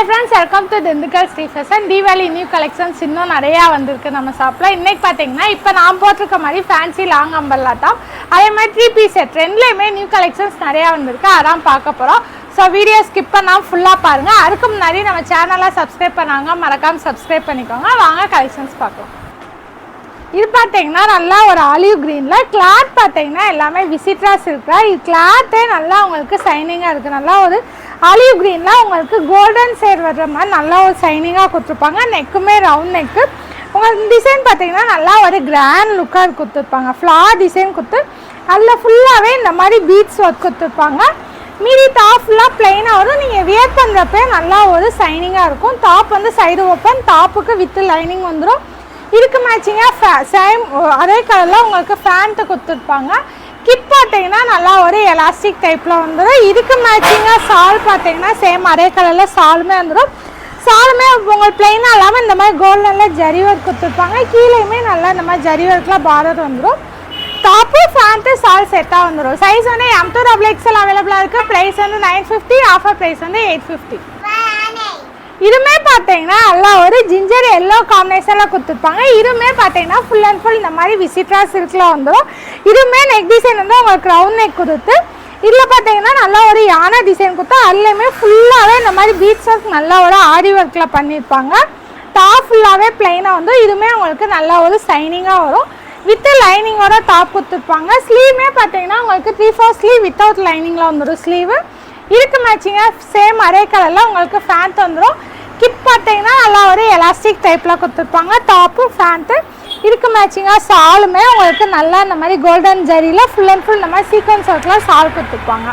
Hi friends, welcome to Dindigul Street Fashion. Diwali new collections இன்னும் நிறைய வந்திருக்கு நம்ம ஷாப்ல. இன்னைக்கு பாத்தீங்கன்னா இப்போ நான் போட்டுருக்க மாதிரி ஃபேன்சி லாங் அம்பர்லா டாப் அதே மாதிரி 3 பீஸ் செட் ரெண்டுலயுமே நியூ கலெக்ஷன்ஸ் நிறைய வந்திருக்கு. அதான் பார்க்க போறோம். ஸோ வீடியோ ஸ்கிப் பண்ணாமல் ஃபுல்லாக பாருங்கள். அதுக்கு முன்னாடி நம்ம சேனலை சப்ஸ்கிரைப் பண்ணாங்க மறக்காமல் சப்ஸ்கிரைப் பண்ணிக்கோங்க. வாங்க கலெக்ஷன்ஸ் பார்க்கலாம். இது பார்த்தீங்கன்னா நல்லா ஒரு ஆலிவ் க்ரீனில் கிளாத் பார்த்தீங்கன்னா எல்லாமே விசிட்ராஸ் இருக்கா. இது கிளாத்தே நல்லா உங்களுக்கு ஷைனிங்காக இருக்குது. நல்லா ஒரு ஆலிவ் க்ரீனில் உங்களுக்கு கோல்டன் ஷேட் வர்ற மாதிரி நல்லா ஒரு ஷைனிங்காக கொடுத்துருப்பாங்க. நெக்குமே ரவுண்ட் நெக்கு. உங்களுக்கு டிசைன் பார்த்தீங்கன்னா நல்லா ஒரு கிராண்ட் லுக்காக கொடுத்துருப்பாங்க. ஃப்ளார் டிசைன் கொடுத்து அதில் ஃபுல்லாகவே இந்த மாதிரி பீட்ஸ் ஒர்க் கொடுத்துருப்பாங்க. மீதி டாப் ஃபுல்லாக ப்ளைனாக வரும். நீங்கள் வியர் பண்ணுறப்ப நல்லா ஒரு ஷைனிங்காக இருக்கும். டாப் வந்து சைடு ஓப்பன், டாப்புக்கு வித் லைனிங் வந்துடும். இதுக்கு மேட்சிங்காக சேம் அதே கலரில் உங்களுக்கு ஃபேண்ட்டு கொடுத்துருப்பாங்க. கிட் பார்த்தீங்கன்னா நல்லா ஒரு எலாஸ்டிக் டைப்பில் வந்துடும். இதுக்கு மேட்சிங்காக சால் பார்த்தீங்கன்னா சேம் அதே கலரில் சாலுமே வந்துடும். சாலுமே உங்களுக்கு ப்ளைனாக இல்லாமல் இந்த மாதிரி கோல்டனில் ஜரி ஒர்க் கொடுத்துருப்பாங்க. கீழேயுமே நல்லா இந்த மாதிரி ஜரி ஒர்க்கில் பார்டர் வந்துடும். டாப்பு ஃபேண்ட்டு சால் செட்டாக வந்துடும். சைஸ் வந்து M2XXL அவைலபிளாக இருக்குது. ப்ரைஸ் வந்து 950, ஆஃபர் ப்ரைஸ் வந்து 850. இதுவுமே பார்த்தீங்கன்னா நல்லா ஒரு ஜிஞ்சர் எல்லோ காம்பினேஷனில் கொடுத்துருப்பாங்க. இதுவுமே பார்த்தீங்கன்னா ஃபுல் அண்ட் ஃபுல் இந்த மாதிரி விசிட்ரா சில்கில் வந்துடும். இதுவுமே நெக் டிசைன் வந்து உங்களுக்கு ரவுண்ட் நெக் கொடுத்து இதில் பார்த்தீங்கன்னா நல்லா ஒரு யானை டிசைன் கொடுத்து அதுலேயுமே ஃபுல்லாகவே இந்த மாதிரி பீட்ஸ் ஒர்க் நல்லா ஒரு ஆரி ஒர்க்கில் பண்ணியிருப்பாங்க. டாப் ஃபுல்லாகவே ப்ளைனாக வந்து இதுவுமே உங்களுக்கு நல்லா ஒரு ஷைனிங்காக வரும். வித் லைனிங்கோட டாப் கொடுத்துருப்பாங்க. ஸ்லீவுமே பார்த்தீங்கன்னா உங்களுக்கு 3/4 ஸ்லீவ் வித்தவுட் லைனிங்கில் வந்துடும் ஸ்லீவு. இதுக்கு மேட்சிங்காக சேம் அரே கலரில் உங்களுக்கு ஃபேண்ட் வந்துடும். கிட் பார்த்தீங்கன்னா நல்லா ஒரு எலாஸ்டிக் டைப்பில் கொடுத்துருப்பாங்க. டாப்பு ஃபேண்ட்டு இதுக்கு மேட்சிங்காக சாலுமே உங்களுக்கு நல்லா இந்த மாதிரி கோல்டன் ஜரியில் ஃபுல் அண்ட் ஃபுல் இந்த மாதிரி சீக்வன்ஸ் ஒர்க்கில் சால் கொடுத்துருப்பாங்க.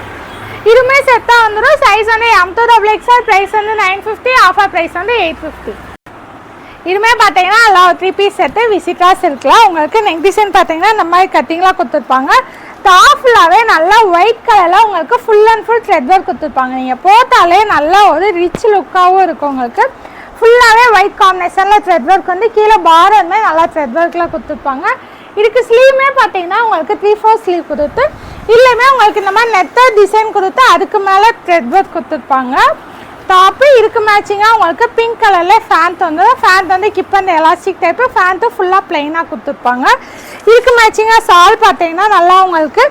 இதுவுமே செட்டாக வந்துடும். சைஸ் வந்து M2XXL, ப்ரைஸ் வந்து 950, ஆஃபர் ப்ரைஸ் வந்து 850. இதுவுமே பார்த்தீங்கன்னா நல்லா ஒரு 3 பீஸ் செட்டு விசிட்ராஸ் இருக்கலாம். உங்களுக்கு நெக் டிசைன் பார்த்தீங்கன்னா இந்த மாதிரி கட்டிங்லாம் கொடுத்துருப்பாங்க. டாப் ஃபுல்லாகவே நல்லா ஒயிட் கலரில் உங்களுக்கு full and full thread work கொடுத்துருப்பாங்க. நீங்கள் போட்டாலே நல்லா ஒரு ரிச் லுக்காகவும் இருக்கும். உங்களுக்கு ஃபுல்லாகவே ஒயிட் காம்பினேஷனில் த்ரெட் ஒர்க் வந்து கீழே பார்டருமே நல்லா த்ரெட் ஒர்க்கில் கொடுத்துருப்பாங்க. இதுக்கு ஸ்லீவுமே பார்த்தீங்கன்னா உங்களுக்கு 3/4 ஸ்லீவ் கொடுத்து இல்லையுமே உங்களுக்கு இந்த மாதிரி நெட்டர் டிசைன் கொடுத்து அதுக்கு மேலே த்ரெட் ஒர்க் கொடுத்துருப்பாங்க. டாப்பு இதுக்கு மேட்சிங்காக உங்களுக்கு பிங்க் கலரில் ஃபேண்ட் வந்துடும். ஃபேண்ட் வந்து keep and elastic type. Pant ஃபுல்லாக ப்ளைனாக கொடுத்துருப்பாங்க. இதுக்கு மேட்சிங்காக சால் பார்த்தீங்கன்னா நல்லா உங்களுக்கு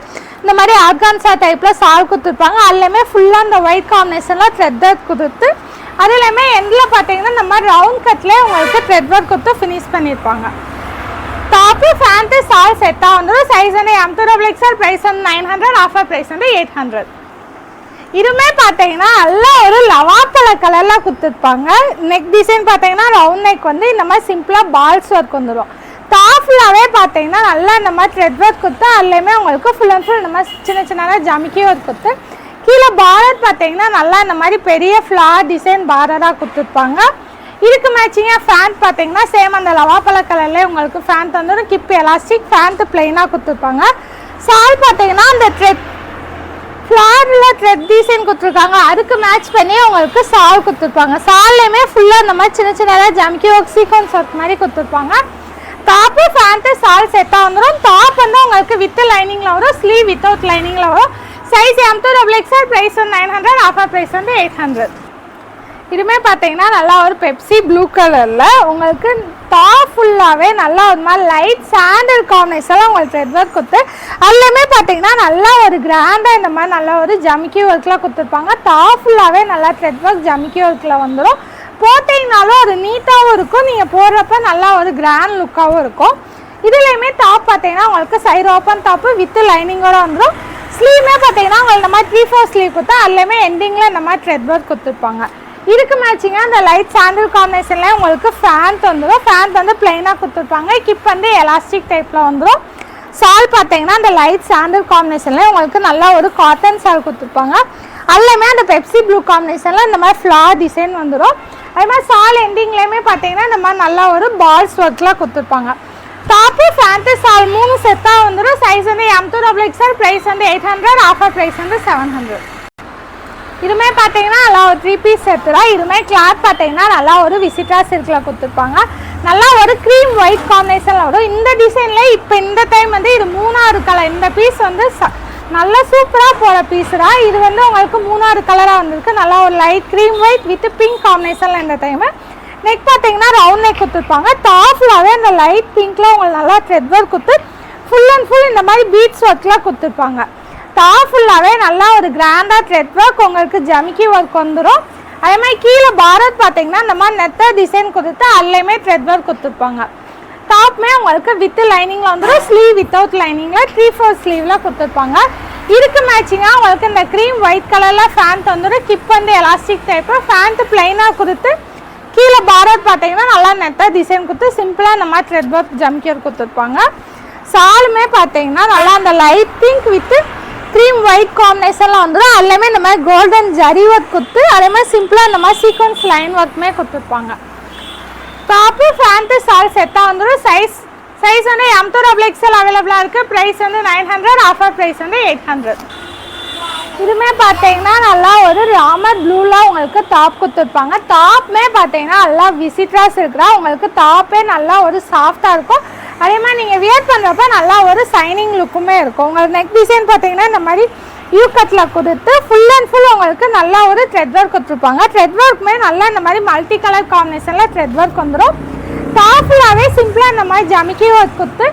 இந்த மாதிரி ஆர்கான்சா டைப்பில் சால் கொடுத்துருப்பாங்க. அதுலேயுமே ஃபுல்லாக இந்த ஒயிட் காம்பினேஷனில் த்ரெட் ஒர்க் கொடுத்து அதுலேயுமே எண்டில் பார்த்தீங்கன்னா இந்த மாதிரி ரவுண்ட் கட்லேயே உங்களுக்கு த்ரெட் ஒர்க் கொடுத்து ஃபினிஷ் பண்ணியிருப்பாங்க. டாப்பு ஃபேண்ட்டு சால் செட்டாக வந்துடும். சைஸ் வந்து M2XXL, ப்ரைஸ் வந்து 900, ஆஃபர் ப்ரைஸ் வந்து 800. இதுவுமே பார்த்தீங்கன்னா நல்லா ஒரு லவாப்பழ கலரில் கொடுத்துருப்பாங்க. நெக் டிசைன் பார்த்தீங்கன்னா ரவுண்ட் நெக் வந்து இந்த மாதிரி சிம்பிளாக பால்ஸ் ஒர்க் வந்துடும். டாப் ஃபுல்லாகவே பார்த்தீங்கன்னா நல்லா இந்த மாதிரி த்ரெட் ஒர்க் கொடுத்து அதுலேயுமே உங்களுக்கு ஃபுல் அண்ட் ஃபுல் இந்த மாதிரி சின்ன சின்னதாக ஜமிக்கி ஒர்க் கொடுத்து கீழே பார்டர் பார்த்தீங்கன்னா நல்லா இந்த மாதிரி பெரிய ஃப்ளார் டிசைன் பார்டராக கொடுத்துருப்பாங்க. இதுக்கு மேட்சிங்காக ஃபேண்ட் பார்த்தீங்கன்னா சேம் அந்த லவாப்பழ கலர்லேயே உங்களுக்கு ஃபேண்ட் வந்துடும். கிப் எலாஸ்டிக் ஃபேண்ட்டு ப்ளைனாக கொடுத்துருப்பாங்க. சால் பார்த்தீங்கன்னா அந்த ஃப்ளாரில் த்ரெட் டிசைன் கொடுத்துருக்காங்க. அதுக்கு மேட்ச் பண்ணி உங்களுக்கு சால் கொடுத்துருப்பாங்க. சால்லையுமே ஃபுல்லாக இந்த மாதிரி சின்ன சின்னதாக ஜமிக்கி ஒர்க் சீக்வன்ஸ் ஒர்க் மாதிரி கொடுத்துருப்பாங்க. டாப்பு ஃபேண்ட்டு சால் செட்டாக வந்துடும். டாப் வந்து உங்களுக்கு வித் லைனிங்கில் வரும். ஸ்லீவ் வித்தவுட் லைனிங்கில் வரும். சைஸ் M2XXL, ப்ரைஸ் வந்து 900, ஆஃபர் ப்ரைஸ் வந்து 800. இதுவுமே பார்த்தீங்கன்னா நல்லா ஒரு பெப்சி ப்ளூ கலரில் உங்களுக்கு டாப் ஃபுல்லாகவே நல்லா ஒரு மாதிரி லைட் சாண்டல் காம்பினேஷனில் உங்களுக்கு த்ரெட் ஒர்க் கொடுத்து அதுலேயுமே பார்த்தீங்கன்னா நல்லா ஒரு கிராண்டாக இந்த மாதிரி நல்லா ஒரு ஜமிக்கி ஒர்க்கில் கொடுத்துருப்பாங்க. டாப் ஃபுல்லாகவே நல்லா த்ரெட் ஒர்க் ஜமிக்கி ஒர்க்கில் வந்துடும். போட்டிங்கனாலும் அது நீட்டாகவும் இருக்கும். நீங்கள் போடுறப்ப நல்லா ஒரு கிராண்ட் லுக்காகவும் இருக்கும். இதுலேயுமே டாப் பார்த்தீங்கன்னா உங்களுக்கு சைடு ஓப்பன் டாப்பு வித் லைனிங்கோடு வந்துடும். ஸ்லீவுமே பார்த்தீங்கன்னா உங்களுக்கு இந்த மாதிரி 3/4 ஸ்லீவ் கொடுத்தா அதுலேயுமே எண்டிங்கில் இந்த மாதிரி த்ரெட் ஒர்க் கொடுத்துருப்பாங்க. இதுக்கு மேட்சிங்காக அந்த லைட் சாண்டில் காம்பினேஷனில் உங்களுக்கு ஃபேண்ட் வந்துடும். ஃபேண்ட் வந்து ப்ளைனாக கொடுத்துருப்பாங்க. கிப் வந்து எலாஸ்டிக் டைப்பில் வந்துடும். சால் பார்த்தீங்கன்னா அந்த லைட் சாண்டில் காம்பினேஷனில் உங்களுக்கு நல்லா ஒரு காட்டன் சால் கொடுத்துருப்பாங்க. அதுலேயுமே அந்த பெப்சி ப்ளூ காம்பினேஷனில் இந்த மாதிரி ஃப்ளார் டிசைன் வந்துடும். அதே மாதிரி சால் எண்டிங்லேயுமே பார்த்தீங்கன்னா இந்த மாதிரி நல்லா ஒரு பால்ஸ் ஒர்க்கில் கொடுத்துருப்பாங்க. டாப்பு ஃபேண்ட்டு சால் 3 செட்டாக வந்துடும். சைஸ் வந்து M2XXL, ப்ரைஸ் வந்து 800, ஆஃபர் ப்ரைஸ் வந்து 700. இதுவுமே பார்த்தீங்கன்னா நல்லா ஒரு 3 பீஸ் செட்டு தான். இதுவுமே கிளாத் பார்த்தீங்கன்னா நல்லா ஒரு விசிட்ரா சில்கில் கொடுத்துருப்பாங்க. நல்லா ஒரு க்ரீம் ஒயிட் காம்பினேஷனில் வரும். இந்த டிசைனில் இப்போ இந்த டைம் வந்து இது 3வது கலர். இந்த பீஸ் வந்து நல்லா சூப்பராக போகிற பீஸ் தான். இது வந்து உங்களுக்கு 3 கலராக வந்திருக்கு. நல்லா ஒரு light cream white with pink காம்பினேஷனில் இந்த டைமு. நெக் பார்த்தீங்கன்னா ரவுண்ட் நெக் கொடுத்துருப்பாங்க. டாப்லாகவே இந்த லைட் பிங்க்கில் உங்களுக்கு நல்லா த்ரெட் ஒர்க் கொடுத்து ஃபுல் அண்ட் ஃபுல் இந்த மாதிரி பீட்ஸ் ஒர்க்லாம் கொடுத்துருப்பாங்க. டாப் ஃபுல்லாகவே நல்லா ஒரு கிராண்டாக த்ரெட் ஒர்க் உங்களுக்கு ஜமிக்கி ஒர்க் வந்துடும். அதே மாதிரி கீழே பாரத் பார்த்தீங்கன்னா இந்த மாதிரி நெத்த டிசைன் கொடுத்து அதுலேயுமே த்ரெட் ஒர்க் கொடுத்துருப்பாங்க. டாப்மே உங்களுக்கு வித் லைனிங்கில் வந்துடும். ஸ்லீவ் வித்தவுட் லைனிங்கில் 3/4 ஸ்லீவில் கொடுத்துருப்பாங்க. இதுக்கு மேட்சிங்காக உங்களுக்கு இந்த க்ரீம் ஒயிட் கலரில் ஃபேண்ட் வந்துடும். கிப் வந்து எலாஸ்டிக் டைப்பு. ஃபேண்ட்டு பிளைனாக கொடுத்து கீழே பாரத் பார்த்தீங்கன்னா நல்லா நெட்டாக டிசைன் கொடுத்து சிம்பிளாக இந்த மாதிரி த்ரெட் ஒர்க் ஜம்கியர் கொடுத்துருப்பாங்க. சாலுமே பார்த்தீங்கன்னா நல்லா அந்த light pink with cream white காம்பினேஷன்லாம் வந்துடும். அதுலேயுமே இந்த மாதிரி கோல்டன் ஜரி ஒர்க் கொடுத்து அதே மாதிரி சிம்பிளாக இந்த மாதிரி சீக்வன்ஸ் லைன் ஒர்க்குமே கொடுத்துருப்பாங்க. டாப்பு ஃபேண்ட்டு சால் செட்டாக வந்துடும். சைஸ் வந்து M2XL அவைலபிளாக இருக்குது. ப்ரைஸ் வந்து 900. ஆஃபர் ப்ரைஸ் வந்து 800. இதுவுமே பார்த்தீங்கன்னா நல்லா ஒரு ராமர் ப்ளூவில் உங்களுக்கு டாப் கொடுத்துருப்பாங்க. டாப்மே பார்த்தீங்கன்னா நல்லா விசிட்ராஸ் இருக்கிறா. உங்களுக்கு டாப்பே நல்லா ஒரு சாஃப்டாக இருக்கும். அதே மாதிரி நீங்கள் வியர் பண்ணுறப்ப நல்லா ஒரு சைனிங் லுக்குமே இருக்கும். உங்களுக்கு நெக் டிசைன் பார்த்தீங்கன்னா இந்த மாதிரி யூ கட்டில் கொடுத்து ஃபுல் அண்ட் ஃபுல் உங்களுக்கு நல்லா ஒரு த்ரெட் ஒர்க் கொடுத்துருப்பாங்க. த்ரெட் ஒர்க்குமே நல்லா இந்த மாதிரி மல்டி கலர் காம்பினேஷனில் த்ரெட் ஒர்க் வந்துடும். டாப்லாகவே சிம்பிளாக இந்த மாதிரி ஜமிக்கி ஒர்க் கொடுத்து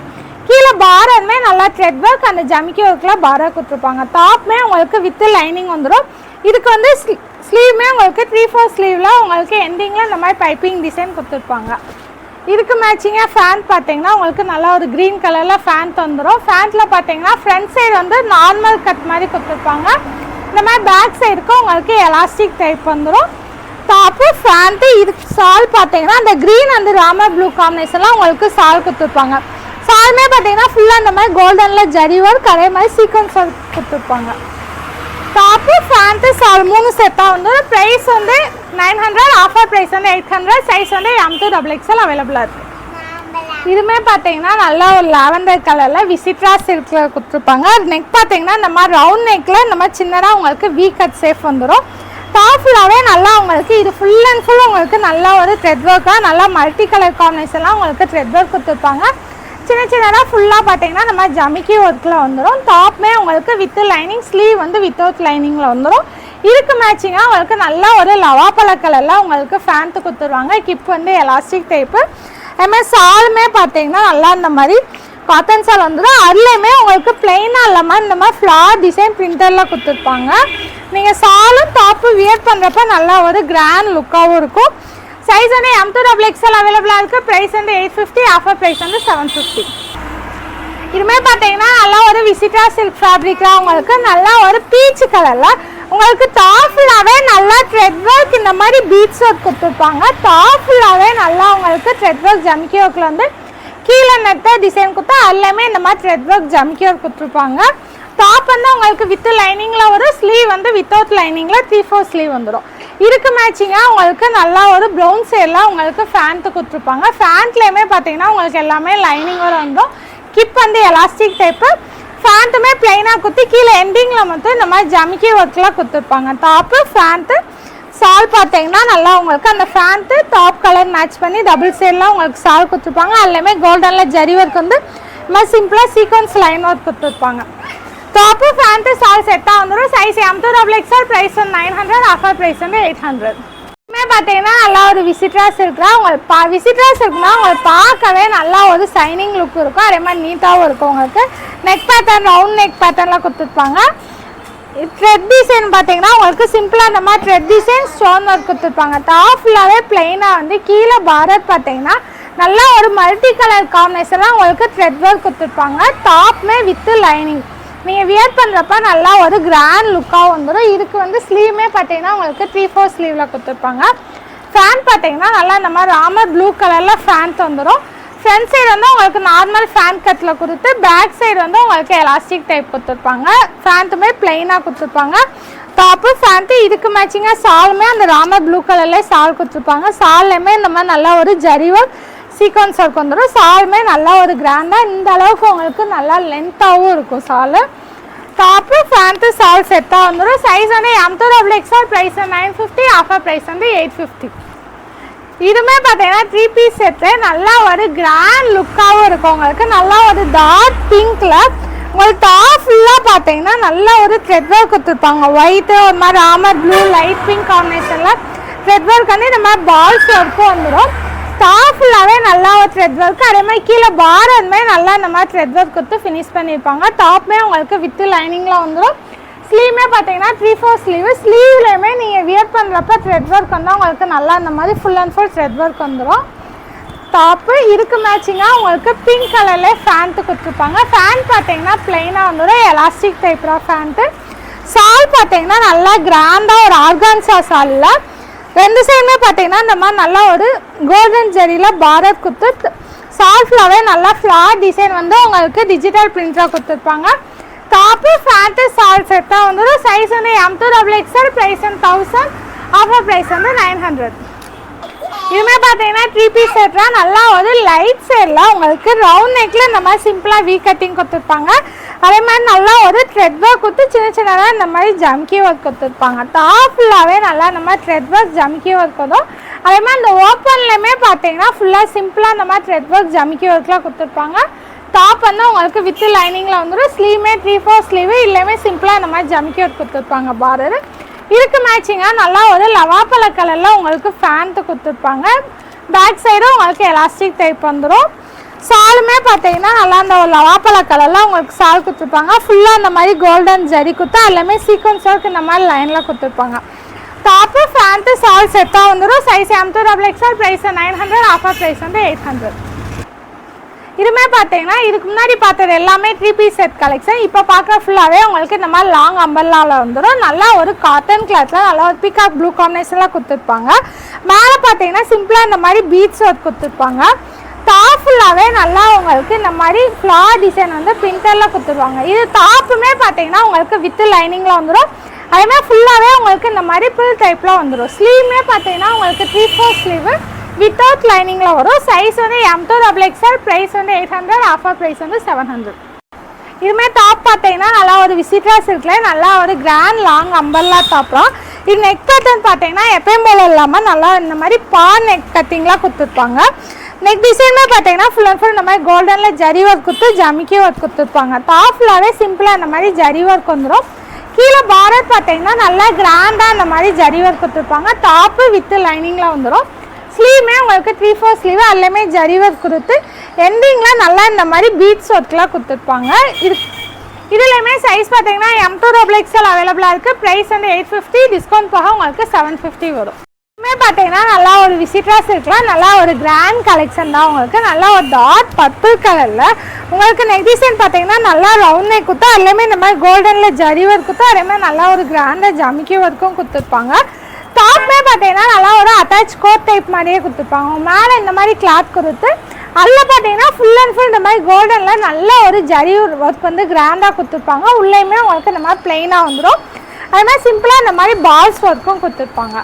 கீழே பாரமே நல்லா த்ரெட் ஒர்க் அந்த ஜமிக்கி ஒர்க்கில் பாரா கொடுத்துருப்பாங்க. டாப்மே உங்களுக்கு வித் லைனிங் வந்துடும். இதுக்கு வந்து ஸ்லீவ்மே உங்களுக்கு 3/4 ஸ்லீவில் உங்களுக்கு எண்டிங்கில் இந்த மாதிரி பைப்பிங் டிசைன் கொடுத்துருப்பாங்க. இதுக்கு மேட்சிங்காக ஃபேண்ட் பார்த்தீங்கன்னா உங்களுக்கு நல்லா ஒரு க்ரீன் கலரில் ஃபேண்ட் வந்துடும். ஃபேண்ட்டில் பார்த்தீங்கன்னா ஃப்ரண்ட் சைடு வந்து நார்மல் கட் மாதிரி கொடுத்துருப்பாங்க. இந்த மாதிரி பேக் சைடுக்கு உங்களுக்கு எலாஸ்டிக் டைப் வந்துடும். டாப்பு ஃபேண்ட்டு இதுக்கு சால் பார்த்தீங்கன்னா அந்த க்ரீன் அந்த ராமர் ப்ளூ காம்பினேஷன்லாம் உங்களுக்கு சால் கொடுத்துருப்பாங்க. சாலுமே பார்த்தீங்கன்னா ஃபுல்லாக இந்த மாதிரி கோல்டனில் ஜரி ஒர்க் அதே மாதிரி சீக்வன்ஸ் ஒர்க் கொடுத்துருப்பாங்க. டாப்பு ஃபேண்ட்டு சால் 3 செட்டாக வந்து ப்ரைஸ் வந்து 900. ஆஃபர் ப்ரைஸ் வந்து 800. சைஸ் வந்து M2XL அவைலபிளாக இருக்குது. இதுவுமே பார்த்தீங்கன்னா நல்லா ஒரு லாவெண்டர் கலரில் விசிட்ரா சில்கில் கொடுத்துருப்பாங்க. நெக் பார்த்தீங்கன்னா இந்த மாதிரி ரவுண்ட் நெக்கில் இந்த மாதிரி சின்னதாக உங்களுக்கு வீ கட் சேஃப் வந்துடும். டாப் ஃபுல்லாகவே நல்லா உங்களுக்கு இது ஃபுல் அண்ட் ஃபுல் உங்களுக்கு நல்லா ஒரு த்ரெட் ஒர்க்காக நல்லா மல்டி கலர் காம்பினேஷன்லாம் உங்களுக்கு த்ரெட் ஒர்க் கொடுத்துருப்பாங்க. சின்ன சின்னதாக ஃபுல்லாக பார்த்தீங்கன்னா இந்த மாதிரி ஜமிக்கி ஒர்க்கில் வந்துடும். டாப்மே உங்களுக்கு வித் லைனிங் ஸ்லீவ் வந்து வித்தவுட் லைனிங்கில் வந்துடும். இதுக்கு மேட்சிங்காக உங்களுக்கு நல்லா ஒரு லவாப்பழ கலரில் உங்களுக்கு ஃபேண்ட்டு கொடுத்துருவாங்க. கிப் வந்து எலாஸ்டிக் டைப்பு. அதுமாதிரி சாலுமே பார்த்தீங்கன்னா நல்லா இந்த மாதிரி காட்டன் சால் வந்துடும். அதுலேயுமே உங்களுக்கு பிளெயினாக இல்லாமல் இந்த மாதிரி ஃப்ளார் டிசைன் பிரிண்டரில் கொடுத்துருப்பாங்க. நீங்கள் சாலும் டாப்பு வியர் பண்ணுறப்ப நல்லா ஒரு கிராண்ட் லுக்காகவும் இருக்கும். சைஸ் வந்து M2XL அவைலபிளாக இருக்குது. ப்ரைஸ் வந்து 850. ஆஃபர் ப்ரைஸ் வந்து 750. இதுவுமே பார்த்தீங்கன்னா நல்லா ஒரு விசிட்ரா சில்க் ஃபேப்ரிக்காக உங்களுக்கு நல்லா ஒரு பீச் கலரில் உங்களுக்கு டாப் ஃபுல்லாகவே நல்லா த்ரெட் ஒர்க் இந்த மாதிரி பீட்ஸ் ஒர்க் கொடுத்துருப்பாங்க. டாப் ஃபுல்லாகவே நல்லா உங்களுக்கு த்ரெட் ஒர்க் ஜமிக்கி ஒர்க்கில் வந்து கீழே நெட்ட டிசைன் கொடுத்தா எல்லாமே இந்த மாதிரி த்ரெட் ஒர்க் ஜமிக்கி ஒர்க் கொடுத்துருப்பாங்க. டாப் வந்து உங்களுக்கு வித் லைனிங்கில் வரும். ஸ்லீவ் வந்து வித்தவுட் லைனிங்கில் 3/4 ஸ்லீவ் வந்துடும். இதுக்கு மேட்சிங்காக உங்களுக்கு நல்லா ஒரு ப்ரௌன் ஷேடில் உங்களுக்கு ஃபேண்ட்டு கொடுத்துருப்பாங்க. ஃபேண்ட்லேயுமே பார்த்தீங்கன்னா உங்களுக்கு எல்லாமே லைனிங்கோட வந்துடும். கிப் வந்து எலாஸ்டிக் டைப்பு. ஃபேண்ட்டுமே பிளைனாக குத்தி கீழே எண்டிங்கில் மட்டும் இந்த மாதிரி ஜமிக்கி ஒர்க்லாம் கொடுத்துருப்பாங்க. டாப்பு ஃபேண்ட்டு சால் பார்த்தீங்கன்னா நல்லா உங்களுக்கு அந்த ஃபேண்ட்டு டாப் கலர் மேட்ச் பண்ணி டபுள் சைட்லாம் உங்களுக்கு சால் கொடுத்துருப்பாங்க. அதுலேயுமே கோல்டனில் ஜரி ஒர்க் வந்து இந்த மாதிரி சிம்பிளாக சீக்வன்ஸ் லைன் ஒர்க் கொடுத்துருப்பாங்க. டாப்பு ஃபேண்ட்டு சால் செட்டாக வந்துடும். Size M2XL. ப்ரைஸ் வந்து 900. ஆஃபர் ப்ரைஸ் வந்து 800. பார்த்தீங்கன்னா நல்லா ஒரு விசிட்ராஸ் இருக்குன்னா உங்களுக்கு விசிட்ராஸ் இருக்குன்னா உங்களுக்கு பார்க்கவே நல்லா ஒரு சைனிங் லுக் இருக்கும். அதே மாதிரி நீட்டாகவும் இருக்கும். உங்களுக்கு நெக் பேட்டர்ன் ரவுண்ட் நெக் பேட்டர்னில் கொடுத்துருப்பாங்க. த்ரெட் டிசைன் பார்த்தீங்கன்னா உங்களுக்கு சிம்பிளாக இந்த மாதிரி த்ரெட் டிசைன் ஸ்டோன் ஒர்க் கொடுத்துருப்பாங்க. டாப் ஃபுல்லாகவே பிளெயினாக வந்து கீழே பாரத் பார்த்தீங்கன்னா நல்லா ஒரு மல்டி கலர் காம்பினேஷன்லாம் உங்களுக்கு த்ரெட் ஒர்க் கொடுத்துருப்பாங்க. டாப்மே வித் லைனிங் நீங்கள் வியர் பண்ணுறப்ப நல்லா ஒரு கிராண்ட் லுக்காக வந்துடும். இதுக்கு வந்து ஸ்லீவுமே பார்த்தீங்கன்னா உங்களுக்கு 3/4 ஸ்லீவில் கொடுத்துருப்பாங்க. ஃபேன் பார்த்தீங்கன்னா நல்லா இந்த மாதிரி ராமர் ப்ளூ கலரில் ஃபேண்ட் வந்துடும். ஃப்ரண்ட் சைடு வந்து உங்களுக்கு நார்மல் ஃபேன் கட்டில் கொடுத்து பேக் சைடு வந்து உங்களுக்கு எலாஸ்டிக் டைப் கொடுத்துருப்பாங்க. ஃபேண்ட்டுமே பிளெயினாக கொடுத்துருப்பாங்க. டாப்பு ஃபேண்ட்டு இதுக்கு மேட்சிங்காக சாலுமே அந்த ராமர் ப்ளூ கலர்லேயே சால் கொடுத்துருப்பாங்க. சால்லையுமே இந்த மாதிரி நல்லா ஒரு ஜரி ஒர்க் சீக்வன்ஸ் ஒர்க் வந்துடும். சாலுமே நல்லா ஒரு கிராண்டாக இந்த அளவுக்கு உங்களுக்கு நல்லா லென்த்தாகவும் இருக்கும் சால். டாப்பு ஃபேண்ட்டு சால் செட்டாக வந்துடும். சைஸ் வந்து M2XL. ப்ரைஸ் 950. ஆஃபர் ப்ரைஸ் வந்து 850. இதுவுமே பார்த்தீங்கன்னா 3 பீஸ் செட்டு நல்லா ஒரு கிராண்ட் லுக்காகவும் இருக்கும். உங்களுக்கு நல்லா ஒரு டார்க் பிங்க்கில் உங்களுக்கு டாப் ஃபுல்லாக பார்த்தீங்கன்னா நல்ல ஒரு த்ரெட் ஒர்க் கொடுத்துருப்பாங்க. ஒயிட்டு ஒரு மாதிரி ராமர் ப்ளூ லைட் பிங்க் காம்பினேஷனில் த்ரெட் ஒர்க் வந்து இந்த மாதிரி பால்ஸ் ஒர்க்கும் வந்துடும். டாப் ஃபுல்லாகவே நல்லா ஒரு த்ரெட் ஒர்க், அதே மாதிரி கீழே பாரமே நல்லா இந்த மாதிரி த்ரெட் ஒர்க் கொடுத்து ஃபினிஷ் பண்ணியிருப்பாங்க. டாப்புமே உங்களுக்கு வித்து லைனிங்கில் வந்துடும். ஸ்லீவுமே பார்த்தீங்கன்னா 3/4 ஸ்லீவு. ஸ்லீவ்லேயுமே நீங்கள் வியர் பண்ணுறப்ப த்ரெட் ஒர்க் வந்தால் உங்களுக்கு நல்லா இந்த மாதிரி full and full thread work வந்துடும். டாப்பு இதுக்கு மேட்சிங்காக உங்களுக்கு பிங்க் கலர்லேயே ஃபேண்ட்டு கொடுத்துருப்பாங்க. ஃபேண்ட் பார்த்தீங்கன்னா பிளெயினாக வந்துடும், எலாஸ்டிக் டைப்ராக ஃபேண்ட்டு. சால் பார்த்தீங்கன்னா நல்லா கிராண்டாக ஒரு ஆர்கான்சா சாலில் ரெண்டு சைடுமே பார்த்தீங்கன்னா இந்த மாதிரி நல்லா ஒரு கோல்டன் ஜெரியில் பாரத் கொடுத்து சால் ஃபுல்லாகவே நல்லா ஃப்ளார் டிசைன் வந்து உங்களுக்கு டிஜிட்டல் பிரிண்டாக கொடுத்துருப்பாங்க. டாப்பு ஃபேண்ட்டு சால் செட்டாக வந்துடும். சைஸ் வந்து M2XXL, ப்ரைஸ் வந்து 1000, ஆஃபர் ப்ரைஸ் வந்து 900. இதுவுமே பார்த்தீங்கன்னா 3 பீஸ் செட்டாக நல்லா ஒரு லைட் சைடில் உங்களுக்கு ரவுண்ட் நெக்கில் இந்த மாதிரி சிம்பிளாக வீ கட்டிங் கொடுத்துருப்பாங்க. அதே மாதிரி நல்லா ஒரு த்ரெட் ஒர்க் கொடுத்து சின்ன சின்னதாக இந்த மாதிரி ஜம்கி ஒர்க் கொடுத்துருப்பாங்க. டாப் ஃபுல்லாகவே நல்லா இந்த மாதிரி த்ரெட் ஒர்க் ஜம்கி ஒர்க் வரும். அதே மாதிரி இந்த ஓப்பன்லையுமே பார்த்தீங்கன்னா ஃபுல்லாக சிம்பிளாக இந்த மாதிரி த்ரெட் ஒர்க் ஜம்கி ஒர்க்லாம் கொடுத்துருப்பாங்க. டாப் வந்து உங்களுக்கு வித்து லைனிங்கில் வந்துடும். ஸ்லீவுமே 3/4 ஸ்லீவு, இல்லையுமே சிம்பிளாக இந்த மாதிரி ஜம்கி ஒர்க் கொடுத்துருப்பாங்க. பார்டர் இதுக்கு மேட்சிங்காக நல்லா ஒரு லவாப்பழ கலரில் உங்களுக்கு ஃபேண்ட்டு கொடுத்துருப்பாங்க. பேக் சைடும் உங்களுக்கு எலாஸ்டிக் டைப் வந்துடும். சாலுமே பார்த்தீங்கன்னா நல்லா அந்த ஒரு லவாப்பழ கலரில் உங்களுக்கு சால் கொடுத்துருப்பாங்க. ஃபுல்லாக இந்த மாதிரி கோல்டன் ஜரி கொடுத்தா எல்லாமே சீக்வன்ஸ் ஒர்க் இந்த மாதிரி லைனில் கொடுத்துருப்பாங்க. டாப்பு ஃபேண்ட்டு சால் செட்டாக வந்துடும். Size M2XXL, price 900, offer price வந்து 800. இதுவுமே பார்த்தீங்கன்னா இதுக்கு முன்னாடி பார்த்தது எல்லாமே 3 பீஸ் செட் கலெக்ஷன். இப்போ பார்க்குற ஃபுல்லாகவே உங்களுக்கு இந்த மாதிரி லாங் அம்பர்லாவில் வந்துடும். நல்லா ஒரு காட்டன் கிளாத்தில் நல்லா ஒரு பீகாக் ப்ளூ காம்பினேஷன்லாம் கொடுத்துருப்பாங்க. மேலே பார்த்தீங்கன்னா சிம்பிளாக இந்த மாதிரி பீட்ஸ் ஒர்க் கொடுத்துருப்பாங்க. டாப் ஃபுல்லாகவே நல்லா உங்களுக்கு இந்த மாதிரி ஃப்ளார் டிசைன் வந்து பிரிண்டரில் கொடுத்துருவாங்க. இது டாப்புமே பார்த்தீங்கன்னா உங்களுக்கு வித்து லைனிங்கில் வந்துடும். அதேமாதிரி ஃபுல்லாகவே உங்களுக்கு இந்த மாதிரி பில் டைப்பில் வந்துடும். ஸ்லீவுமே பார்த்தீங்கன்னா உங்களுக்கு 3/4 ஸ்லீவு வித்தவுட் லைனிங்கில் வரும். சைஸ் வந்து M2XXL, ப்ரைஸ் வந்து 800, ஆஃபர் ப்ரைஸ் வந்து 700. இதுவுமே டாப் பார்த்தீங்கன்னா நல்லா ஒரு விசிட்ரா சில்க்ல நல்லா ஒரு கிராண்ட் லாங் அம்பர்லா டாப் தான். இது நெக் பேட்டர்ன் பார்த்தீங்கன்னா எப்பயும் போல இல்லாமல் நல்லா இந்த மாதிரி நெக் கட்டிங்லாம் கொடுத்துருப்பாங்க. நெக் டிசைனுமே பார்த்தீங்கன்னா ஃபுல் அண்ட் ஃபுல் இந்த மாதிரி கோல்டனில் ஜரி ஒர்க் கொடுத்து ஜமிக்கி ஒர்க் கொடுத்துருப்பாங்க. டாப் ஃபுல்லாகவே சிம்பிளாக இந்த மாதிரி ஜரி ஒர்க் வந்துடும். கீழே பார்டர் பார்த்தீங்கன்னா நல்லா கிராண்டாக இந்த மாதிரி ஜரி ஒர்க் கொடுத்துருப்பாங்க. டாப்பு வித்து லைனிங்கில் வந்துடும். ஸ்லீவுமே உங்களுக்கு 3/4 ஸ்லீவு, எல்லாமே ஜரி ஒர்க் கொடுத்து எண்டிங்கில் நல்லா இந்த மாதிரி பீட்ஸ் ஒர்க்லாம் கொடுத்துருப்பாங்க. இதுலையுமே சைஸ் பார்த்தீங்கன்னா M2XXL அவைலபிளாக இருக்குது. ப்ரைஸ் வந்து 850, டிஸ்கவுண்ட் போக உங்களுக்கு 750 வரும். இதுவுமே பார்த்தீங்கன்னா நல்லா ஒரு விசிட்ரா சில்க்லாம் நல்லா ஒரு கிராண்ட் கலெக்ஷன் தான். உங்களுக்கு நல்லா ஒரு டாட் பர்பிள் கலரில் உங்களுக்கு நெக் டிசைன் பார்த்தீங்கன்னா நல்லா ரவுண்ட் நெக் கொடுத்தா எல்லாமே இந்த மாதிரி கோல்டனில் ஜரி ஒர்க் கொடுத்தா அதே மாதிரி நல்லா ஒரு கிராண்டாக ஜமிக்கி ஒர்க்கும் கொடுத்துருப்பாங்க. டாப்மே பார்த்தீங்கன்னா நல்லா ஒரு அட்டாச் கோட் டைப் மாதிரியே கொடுத்துருப்பாங்க. மேலே இந்த மாதிரி கிளாத் கொடுத்து அதில் பார்த்தீங்கன்னா ஃபுல் அண்ட் ஃபுல் இந்த மாதிரி கோல்டனில் நல்ல ஒரு ஜரி ஒர்க் வந்து கிராண்டாக கொடுத்துருப்பாங்க. உள்ளேயுமே உங்களுக்கு இந்த மாதிரி பிளெயினாக வந்துடும். அது மாதிரி சிம்பிளாக இந்த மாதிரி பால்ஸ் ஒர்க்கும் கொடுத்துருப்பாங்க.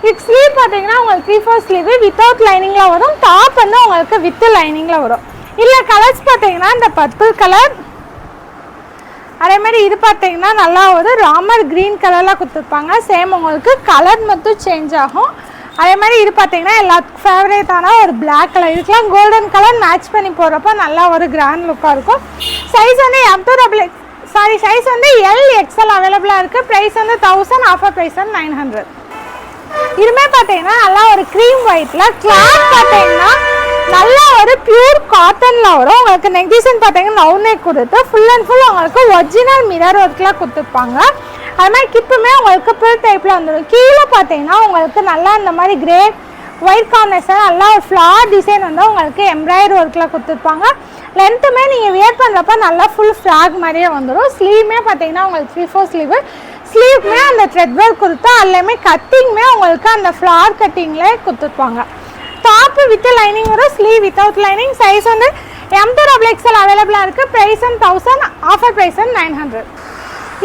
இது ஸ்லீவ் பார்த்தீங்கன்னா உங்களுக்கு 3/4 ஸ்லீவு வித்தவுட் லைனிங்கில் வரும். டாப் வந்து உங்களுக்கு வித்து லைனிங்கில் வரும். இல்லை கலர்ஸ் பார்த்தீங்கன்னா இந்த பர்பிள் கலர், அதே மாதிரி இது பார்த்தீங்கன்னா நல்லா ஒரு ராமர் க்ரீன் கலரில் கொடுத்துருப்பாங்க. சேம் உங்களுக்கு கலர் மட்டும் சேஞ்ச் ஆகும். அதே மாதிரி இது பார்த்தீங்கன்னா எல்லாத்துக்கும் ஃபேவரேட்டான ஒரு பிளாக் கலர். இதுக்கெலாம் கோல்டன் கலர் மேட்ச் பண்ணி போடுறப்ப நல்லா ஒரு கிராண்ட் லுக்காக இருக்கும். சைஸ் வந்து சைஸ் வந்து LXL அவைலபிளாக இருக்குது. ப்ரைஸ் வந்து 1000, ஆஃபர் ப்ரைஸ் வந்து 900. இதுவுமே பார்த்தீங்கன்னா நல்லா ஒரு க்ரீம் ஒயிட்டில் கிளாத் பார்த்தீங்கன்னா நல்லா ஒரு பியூர் காட்டனில் வரும். உங்களுக்கு நெக் டிசைன் பார்த்தீங்கன்னா நவுன் நெக் கொடுத்து ஃபுல் அண்ட் ஃபுல் உங்களுக்கு ஒரிஜினல் மிரர் ஒர்க்லாம் கொடுத்துருப்பாங்க. அது மாதிரி கிப்புமே உங்களுக்கு பில் டைப்பில் வந்துடும். கீழே பார்த்தீங்கன்னா உங்களுக்கு நல்லா இந்த மாதிரி கிரே ஒயிட் காம்பினேஷன் நல்லா ஒரு ஃப்ளார் டிசைன் வந்து உங்களுக்கு எம்ப்ராய்டரி ஒர்க்கில் கொடுத்துருப்பாங்க. லென்த்துமே நீங்கள் வியர் பண்ணுறப்ப நல்லா ஃபுல் ஃப்ளாக் மாதிரியே வந்துடும். ஸ்லீவுமே பார்த்தீங்கன்னா உங்களுக்கு 3/4 ஸ்லீவு. ஸ்லீவுமே அந்த த்ரெட் ஒர்க் கொடுத்தா எல்லாமே கட்டிங்குமே உங்களுக்கு அந்த ஃப்ளார் கட்டிங்லேயே கொடுத்துருப்பாங்க. டாப்பு வித் லைனிங் வரும். Sleeve without lining. சைஸ் வந்து M2XXL அவைலபிளாக இருக்குது. ப்ரைஸ் வந்து 1000, ஆஃபர் ப்ரைஸ் வந்து 900.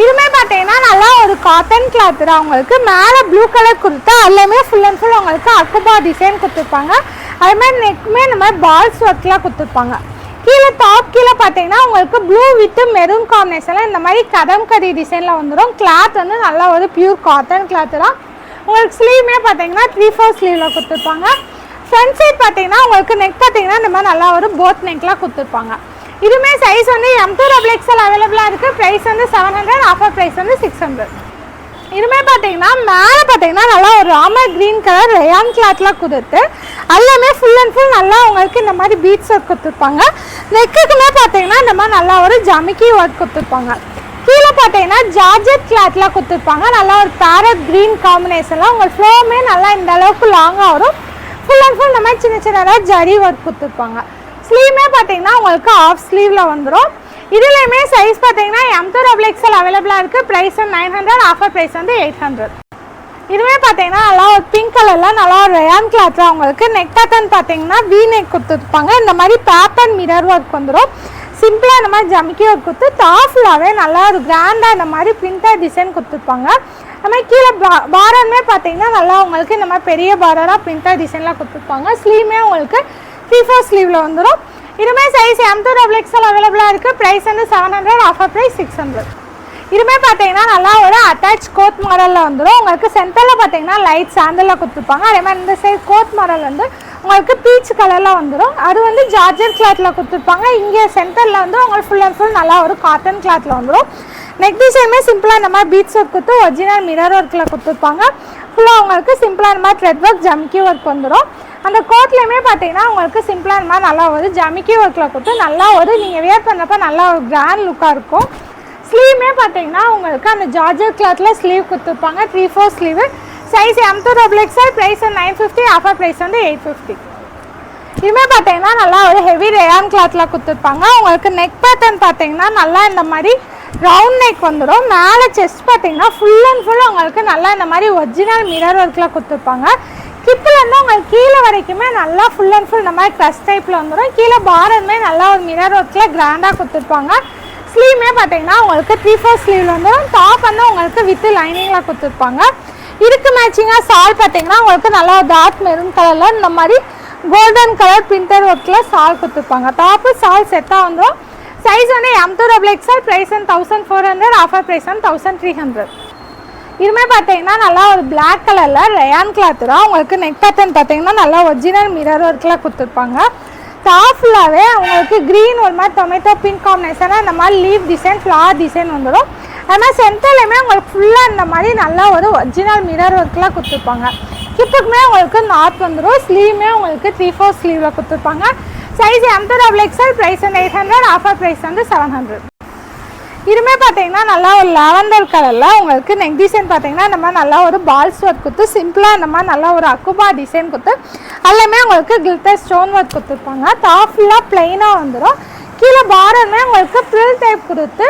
இதுவுமே பார்த்தீங்கன்னா நல்லா ஒரு காட்டன் கிளாத் தான். உங்களுக்கு மேலே ப்ளூ கலர் கொடுத்தா எல்லாமே ஃபுல் அண்ட் ஃபுல் உங்களுக்கு அக்குபா டிசைன் கொடுத்துருப்பாங்க. அதே மாதிரி நெக்குமே இந்த மாதிரி பால்ஸ் ஒர்க்லாம் கொடுத்துருப்பாங்க. கீழே டாப் கீழே பார்த்தீங்கன்னா உங்களுக்கு ப்ளூ வித் மெரூன் காம்பினேஷனில் இந்த மாதிரி கதம்கரி டிசைனில் வந்துடும். கிளாத் வந்து நல்லா ஒரு பியூர் காட்டன் கிளாத்து தான். உங்களுக்கு ஸ்லீவுமே பார்த்தீங்கன்னா 3/4 ஸ்லீவில் கொடுத்துருப்பாங்க. ஃப்ரண்ட் சைட் பார்த்தீங்கன்னா உங்களுக்கு நெக் பார்த்தீங்கன்னா இந்த மாதிரி நல்லா ஒரு போட் நெக்லாம் கொடுத்துருப்பாங்க. இதுமே சைஸ் வந்து M2 XXL அவைலபிளாக இருக்குது. ப்ரைஸ் வந்து 700, ஆஃபர் ப்ரைஸ் வந்து 600. இதுமே பார்த்தீங்கன்னா மேலே பார்த்தீங்கன்னா நல்லா ஒரு ராமர் க்ரீன் கலர் ரயான் கிளாத்லாம் கொடுத்து எல்லாமே ஃபுல் அண்ட் ஃபுல் நல்லா உங்களுக்கு இந்த மாதிரி பீட்ஸ் ஒர்க் கொடுத்துருப்பாங்க. நெக்குக்குமே பார்த்தீங்கன்னா இந்த மாதிரி நல்லா ஒரு ஜமிக்கி ஒர்க் கொடுத்துருப்பாங்க. கீழே பார்த்தீங்கன்னா ஜார்ஜெட் கிளாத்லாம் கொடுத்துருப்பாங்க. நல்லா ஒரு பேரட் க்ரீன் காம்பினேஷன்லாம் உங்கள் ஃப்ளோவுமே நல்லா இந்த அளவுக்கு லாங்காக வரும். ஃபுல் அண்ட் ஃபுல் இந்த மாதிரி சின்ன சின்னதாக ஜரி ஒர்க் கொடுத்துருப்பாங்க. ஸ்லீவுமே பார்த்தீங்கன்னா உங்களுக்கு ஆஃப் ஸ்லீவில் வந்துடும். இதுலேயுமே சைஸ் பார்த்தீங்கன்னா M2 XXL அவைலபிளாக இருக்குது. ப்ரைஸ் வந்து 900, ஆஃபர் ப்ரைஸ் வந்து 800. இதுவே பார்த்தீங்கன்னா நல்லா ஒரு பிங்க் கலரில் நல்லா ஒரு ரயான் கிளாத்தில் உங்களுக்கு நெக் பேட்டர்ன் பார்த்தீங்கன்னா வி நெக் கொடுத்துருப்பாங்க. இந்த மாதிரி பேட்டர்ன் மிரர் ஒர்க் வந்துடும். சிம்பிளாக இந்த மாதிரி ஜமிக்கி ஒர்க் கொடுத்து டாஃபுல்லாகவே நல்லா ஒரு கிராண்டாக இந்த மாதிரி பிரிண்டர் டிசைன் கொடுத்துருப்பாங்க. அந்த மாதிரி கீழே பார்டருமே பார்த்தீங்கன்னா நல்லா உங்களுக்கு இந்த மாதிரி பெரிய பார்டராக பிரிண்டர் டிசைன்லாம் கொடுத்துருப்பாங்க. ஸ்லீவுமே உங்களுக்கு 3/4 ஸ்லீவில் வந்துடும். இதுமே சைஸ் M2 XXL அவைலபிளாக இருக்குது. ப்ரைஸ் வந்து 700, ஆஃபர் ப்ரைஸ் 600. இதுமே பார்த்தீங்கன்னா நல்லா ஒரு அட்டாச் கோட் மாடலில் வந்துடும். உங்களுக்கு சென்டரில் பார்த்தீங்கன்னா லைட் சாண்டலில் கொடுத்துருப்பாங்க. அதே மாதிரி இந்த சைட் கோட் மாடல் வந்து உங்களுக்கு பீச் கலரில் வந்துடும். அது வந்து ஜார்ஜர் கிளாத்தில் கொடுத்துருப்பாங்க. இங்கே சென்டரில் வந்து உங்களுக்கு ஃபுல் அண்ட் ஃபுல் நல்லா ஒரு காட்டன் கிளாத்தில் வந்துடும். நெக் டிசைனுமே சிம்பிளாக இந்த மாதிரி பீட்ஸ் ஒர்க் கொடுத்து ஒரிஜினல் மிரர் ஒர்க்கில் கொடுத்துருப்பாங்க. ஃபுல்லாக உங்களுக்கு சிம்பிளாக இந்த மாதிரி த்ரெட் ஒர்க் ஜமிக்கி ஒர்க் வந்துடும். அந்த கோட்லேயுமே பார்த்தீங்கன்னா உங்களுக்கு சிம்பிளாக இந்த மாதிரி நல்லா ஒரு ஜமிக்கி ஒர்க்கில் கொடுத்து நல்லா ஒரு நீங்கள் வியர் பண்ணுறப்ப நல்லா ஒரு கிராண்ட் லுக்காக இருக்கும். ஸ்லீவுமே பார்த்தீங்கன்னா உங்களுக்கு அந்த ஜார்ஜர் கிளாத்தில் ஸ்லீவ் கொடுத்துருப்பாங்க. 3/4 sleeve. Size M2 XXL. Price வந்து 950, ஆஃபர் ப்ரைஸ் வந்து 850. இதுவுமே பார்த்தீங்கன்னா நல்லா ஒரு ஹெவி ரயான் கிளாத்தில் கொடுத்துருப்பாங்க. உங்களுக்கு நெக் பேட்டர்ன் பார்த்தீங்கன்னா நல்லா இந்த மாதிரி ரவுண்ட் நெக் வந்துடும். மேலே செஸ்ட் பார்த்தீங்கன்னா ஃபுல் அண்ட் ஃபுல் உங்களுக்கு நல்லா இந்த மாதிரி ஒரிஜினல் மிரர் ஒர்க்கில் கொடுத்துருப்பாங்க. ஹிப்பிலேருந்து உங்களுக்கு கீழே வரைக்குமே நல்லா ஃபுல் அண்ட் ஃபுல் இந்த மாதிரி க்ரஷ் டைப்பில் வந்துடும். கீழே பார்டருமே நல்லா ஒரு மிரர் ஒர்க்கில் கிராண்டாக கொடுத்துருப்பாங்க. ஸ்லீவுமே பார்த்தீங்கன்னா உங்களுக்கு 3/4 ஸ்லீவில் வந்துடும். டாப் வந்து உங்களுக்கு வித்து லைனிங்கில் கொடுத்துருப்பாங்க. இதுக்கு மேட்சிங்காக சால் பார்த்தீங்கன்னா உங்களுக்கு நல்லா டார்க் மெரூன் கலரில் இந்த மாதிரி கோல்டன் கலர் பிரிண்டர் ஒர்க்கில் சால் கொடுத்துருப்பாங்க. டாப்பு சால் செட்டாக வந்துடும். சைஸ் வந்து M2 XXL. ப்ரைஸ் வந்து 1400, ஆஃபர் ப்ரைஸ் வந்து 1300. இதுவுமே பார்த்தீங்கன்னா நல்லா ஒரு பிளாக் கலரில் ரயான் கிளாத்து தான். உங்களுக்கு நெக் பேட்டர்ன் பார்த்தீங்கன்னா நல்லா ஒரிஜினல் மிரர் ஒர்க்கில் கொடுத்துருப்பாங்க. டாப் ஃபுல்லாகவே உங்களுக்கு க்ரீன் ஒரு மாதிரி டொமேட்டோ பிங்க் காம்பினேஷனாக இந்த மாதிரி லீவ் டிசைன் ஃப்ளவர் டிசைன் வந்துடும். அது மாதிரி சென்டர்லேயுமே உங்களுக்கு ஃபுல்லாக இந்த மாதிரி நல்லா ஒரு ஒரிஜினல் மிரர் ஒர்க்கில் கொடுத்துருப்பாங்க. ஹிப்புக்குமே உங்களுக்கு நாட் வந்துடும். ஸ்லீவுமே உங்களுக்கு 3/4 ஸ்லீவில் கொடுத்துருப்பாங்க. Size M2 XXL. ப்ரைஸ் வந்து 800, ஆஃபர் ப்ரைஸ் வந்து 700. இதுவுமே பார்த்தீங்கன்னா நல்லா ஒரு லாவெண்டர் கலரில் உங்களுக்கு நெக் டிசைன் பார்த்தீங்கன்னா இந்த மாதிரி நல்லா ஒரு பால்ஸ் ஒர்க் கொடுத்து சிம்பிளாக இந்த மாதிரி நல்லா ஒரு அக்குபா டிசைன் கொடுத்து எல்லாமே உங்களுக்கு கில்டர் ஸ்டோன் ஒர்க் கொடுத்துருப்பாங்க. டாப் ஃபுல்லாக ப்ளைனாக வந்துடும். கீழே பார்டருமே உங்களுக்கு ப்ரில் டைப் கொடுத்து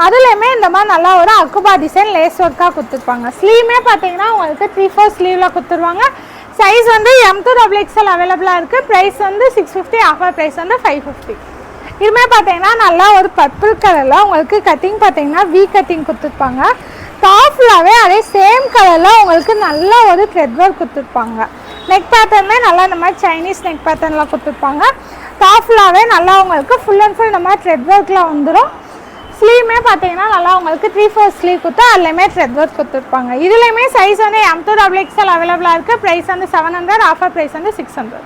அதுலேயுமே இந்த மாதிரி நல்லா ஒரு அக்குபா டிசைன் லேஸ் ஒர்க்காக கொடுத்துருப்பாங்க. ஸ்லீவுமே பார்த்தீங்கன்னா உங்களுக்கு 3/4 ஸ்லீவில் கொடுத்துருவாங்க. சைஸ் வந்து M2 XXL அவைலபிளாக இருக்குது. ப்ரைஸ் வந்து 650, ஆஃபர் ப்ரைஸ் வந்து 550. இதுவுமே பார்த்தீங்கன்னா நல்லா ஒரு பர்பிள் கலரில் உங்களுக்கு கட்டிங் பார்த்தீங்கன்னா வி கட்டிங் கொடுத்துருப்பாங்க. டாப் ஃபுல்லாகவே அதே சேம் கலரில் உங்களுக்கு நல்ல ஒரு த்ரெட் ஒர்க் கொடுத்துருப்பாங்க. நெக் பேட்டர்னே நல்லா இந்த மாதிரி சைனீஸ் நெக் பேட்டர்னில் கொடுத்துருப்பாங்க. டாப் ஃபுல்லாகவே நல்லா உங்களுக்கு ஃபுல் அண்ட் ஃபுல் இந்த மாதிரி த்ரெட் ஒர்க்கில் வந்துடும். ஸ்லீவுமே பார்த்தீங்கன்னா நல்லா உங்களுக்கு 3/4 ஸ்லீவ் கொடுத்து அதுலேயுமே த்ரெட் ஒர்க் கொடுத்துருப்பாங்க. இதுலேயுமே சைஸ் வந்து M2 XXL அவைலபிளாக இருக்குது. ப்ரைஸ் வந்து 700, ஆஃபர் ப்ரைஸ் வந்து 600.